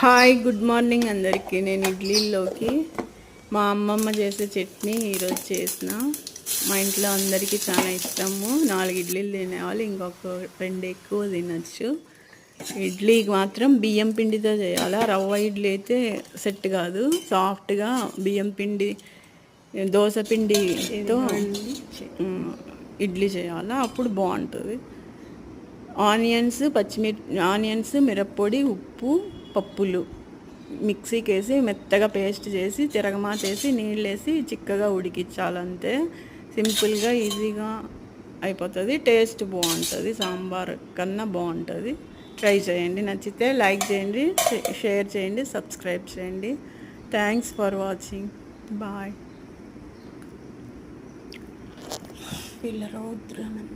Hi good morning అందరికీ. నేను ఇడ్లీలోకి మా అమ్మమ్మ చేసే చట్నీ ఈరోజు చేసిన. మా ఇంట్లో అందరికీ చాలా ఇష్టము. 4 ఇడ్లీలు తినేవాళ్ళు, ఇంకొక 2 ఎక్కువ తినచ్చు. ఇడ్లీకి మాత్రం బియ్యం పిండితో చేయాలి. రవ్వ ఇడ్లీ అయితే సెట్ కాదు. సాఫ్ట్గా బియ్యం పిండి, దోశ పిండితో ఇడ్లీ చేయాలి, అప్పుడు బాగుంటుంది. ఆనియన్స్, మిరప్పొడి, ఉప్పు, పప్పులు మిక్సీకి వేసి మెత్తగా పేస్ట్ చేసి తిరగమాతేసి నీళ్ళు వేసి చిక్కగా ఉడికించాలంతే. సింపుల్గా ఈజీగా అయిపోతుంది. టేస్ట్ బాగుంటుంది, సాంబార్ కన్నా బాగుంటుంది. ట్రై చేయండి. నచ్చితే లైక్ చేయండి, షేర్ చేయండి, సబ్స్క్రైబ్ చేయండి. Thanks for watching. బాయ్. పిల్లరౌద్రమన్.